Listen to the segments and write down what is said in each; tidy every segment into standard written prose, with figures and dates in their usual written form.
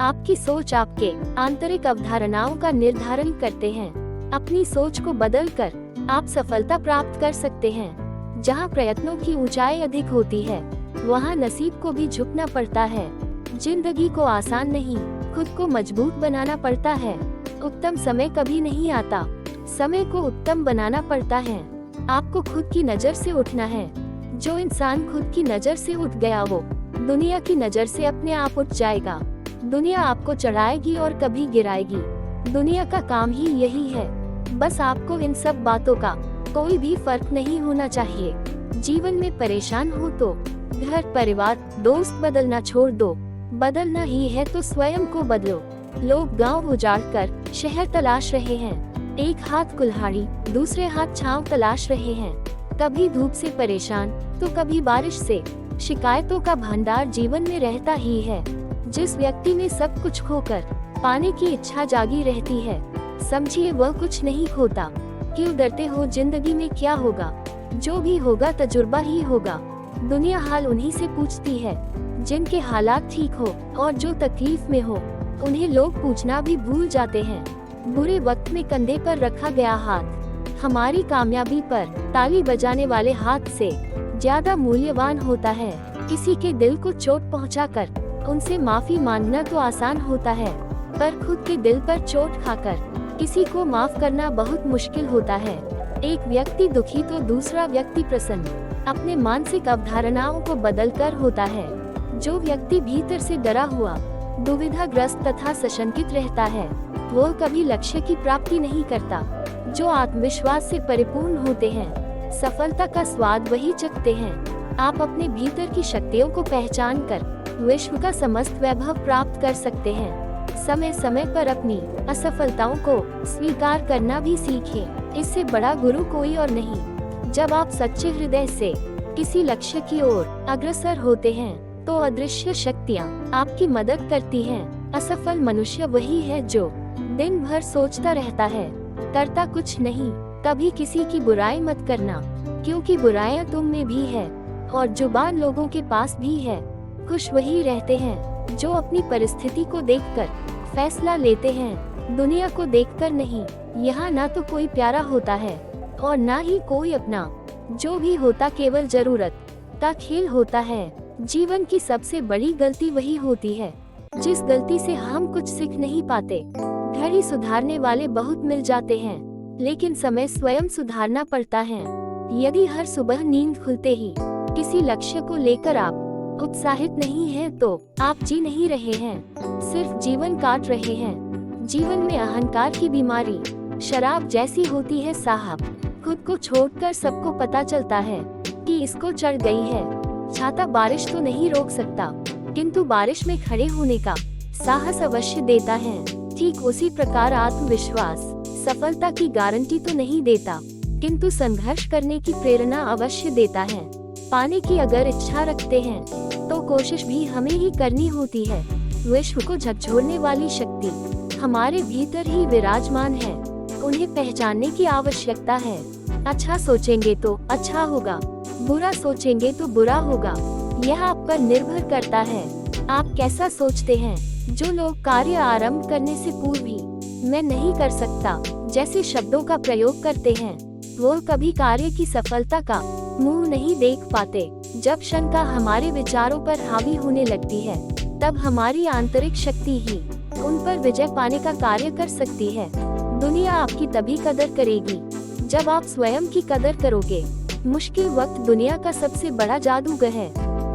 आपकी सोच आपके आंतरिक अवधारणाओं का निर्धारण करते हैं। अपनी सोच को बदलकर आप सफलता प्राप्त कर सकते हैं। जहाँ प्रयत्नों की ऊंचाई अधिक होती है, वहाँ नसीब को भी झुकना पड़ता है। जिंदगी को आसान नहीं, खुद को मजबूत बनाना पड़ता है। उत्तम समय कभी नहीं आता, समय को उत्तम बनाना पड़ता है। आपको खुद की नजर से उठना है। जो इंसान खुद की नजर से उठ गया, वो दुनिया की नजर से अपने आप उठ जाएगा। दुनिया आपको चढ़ाएगी और कभी गिराएगी। दुनिया का काम ही यही है। बस आपको इन सब बातों का कोई भी फर्क नहीं होना चाहिए। जीवन में परेशान हो तो घर, परिवार, दोस्त बदलना छोड़ दो। बदलना ही है तो स्वयं को बदलो। लोग गांव उजाड़ कर शहर तलाश रहे हैं। एक हाथ कुल्हाड़ी, दूसरे हाथ छांव तलाश रहे हैं। कभी धूप से परेशान तो कभी बारिश से। शिकायतों का भंडार जीवन में रहता ही है। जिस व्यक्ति में सब कुछ खोकर पाने की इच्छा जागी रहती है, समझिए वह कुछ नहीं खोता। क्यों डरते हो? जिंदगी में क्या होगा? जो भी होगा तजुर्बा ही होगा। दुनिया हाल उन्हीं से पूछती है जिनके हालात ठीक हो, और जो तकलीफ में हो उन्हें लोग पूछना भी भूल जाते हैं। बुरे वक्त में कंधे पर रखा गया हाथ हमारी कामयाबी पर ताली बजाने वाले हाथ से ज्यादा मूल्यवान होता है। किसी के दिल को चोट पहुंचाकर उनसे माफी मांगना तो आसान होता है, पर खुद के दिल पर चोट खाकर किसी को माफ करना बहुत मुश्किल होता है। एक व्यक्ति दुखी तो दूसरा व्यक्ति प्रसन्न। अपने मानसिक अवधारणाओं को बदलकर होता है। जो व्यक्ति भीतर से डरा हुआ, दुविधाग्रस्त तथा सशंकित रहता है, वो कभी लक्ष्य की प्राप्ति नहीं करता। जो आत्मविश्वास से परिपूर्ण होते हैं, सफलता का स्वाद वही चखते हैं। आप अपने भीतर की शक्तियों को पहचान कर विश्व का समस्त वैभव प्राप्त कर सकते हैं। समय समय पर अपनी असफलताओं को स्वीकार करना भी सीखें। इससे बड़ा गुरु कोई और नहीं। जब आप सच्चे हृदय से किसी लक्ष्य की ओर अग्रसर होते हैं, तो अदृश्य शक्तियाँ आपकी मदद करती हैं। असफल मनुष्य वही है जो दिन भर सोचता रहता है, करता कुछ नहीं। कभी किसी की बुराई मत करना, क्योंकि बुराइयां तुम में भी है और जुबान लोगों के पास भी है। खुश वही रहते हैं जो अपनी परिस्थिति को देखकर फैसला लेते हैं, दुनिया को देखकर नहीं। यहाँ ना तो कोई प्यारा होता है और ना ही कोई अपना। जो भी होता केवल जरूरत का खेल होता है। जीवन की सबसे बड़ी गलती वही होती है जिस गलती से हम कुछ सीख नहीं पाते। घड़ी सुधारने वाले बहुत मिल जाते हैं, लेकिन समय स्वयं सुधारना पड़ता है। यदि हर सुबह नींद खुलते ही किसी लक्ष्य को लेकर आप उत्साहित नहीं हैं, तो आप जी नहीं रहे हैं, सिर्फ जीवन काट रहे हैं। जीवन में अहंकार की बीमारी शराब जैसी होती है साहब। खुद को छोड़कर सबको पता चलता है कि इसको चढ़ गई है। छाता बारिश तो नहीं रोक सकता, किंतु बारिश में खड़े होने का साहस अवश्य देता है। ठीक उसी प्रकार आत्मविश्वास सफलता की गारंटी तो नहीं देता, किंतु संघर्ष करने की प्रेरणा अवश्य देता है। पाने की अगर इच्छा रखते हैं, तो कोशिश भी हमें ही करनी होती है। विश्व को झकझोरने वाली शक्ति हमारे भीतर ही विराजमान है, उन्हें पहचानने की आवश्यकता है। अच्छा सोचेंगे तो अच्छा होगा, बुरा सोचेंगे तो बुरा होगा। यह आप पर निर्भर करता है, आप कैसा सोचते हैं। जो लोग कार्य आरंभ करने से पूर्व ही मैं नहीं कर सकता जैसे शब्दों का प्रयोग करते हैं, वो कभी कार्य की सफलता का मुंह नहीं देख पाते। जब शंका हमारे विचारों पर हावी होने लगती है, तब हमारी आंतरिक शक्ति ही उन पर विजय पाने का कार्य कर सकती है। दुनिया आपकी तभी कदर करेगी जब आप स्वयं की कदर करोगे। मुश्किल वक्त दुनिया का सबसे बड़ा जादूगर है,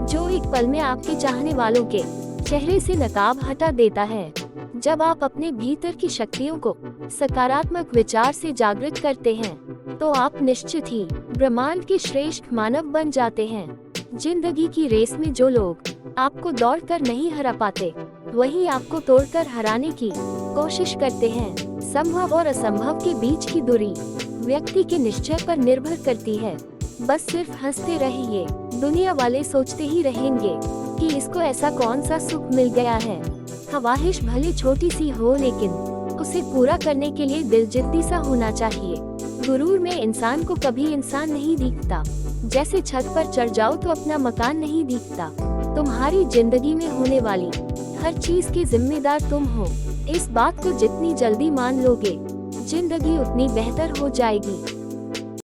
जो एक पल में आपके चाहने वालों के चेहरे से नकाब हटा देता है। जब आप अपने भीतर की शक्तियों को सकारात्मक विचार से जागृत करते हैं, तो आप निश्चित ही ब्रह्मांड के श्रेष्ठ मानव बन जाते हैं। जिंदगी की रेस में जो लोग आपको दौड़कर नहीं हरा पाते, वही आपको तोड़कर हराने की कोशिश करते हैं। संभव और असंभव के बीच की दूरी व्यक्ति के निश्चय पर निर्भर करती है। बस सिर्फ हंसते रहिए, दुनिया वाले सोचते ही रहेंगे कि इसको ऐसा कौन सा सुख मिल गया है। ख्वाहिश भले छोटी सी हो, लेकिन उसे पूरा करने के लिए दिल जिद्दी सा होना चाहिए। गुरूर में इंसान को कभी इंसान नहीं दिखता। जैसे छत पर चढ़ जाओ तो अपना मकान नहीं दिखता। तुम्हारी जिंदगी में होने वाली हर चीज के जिम्मेदार तुम हो। इस बात को जितनी जल्दी मान लोगे, जिंदगी उतनी बेहतर हो जाएगी।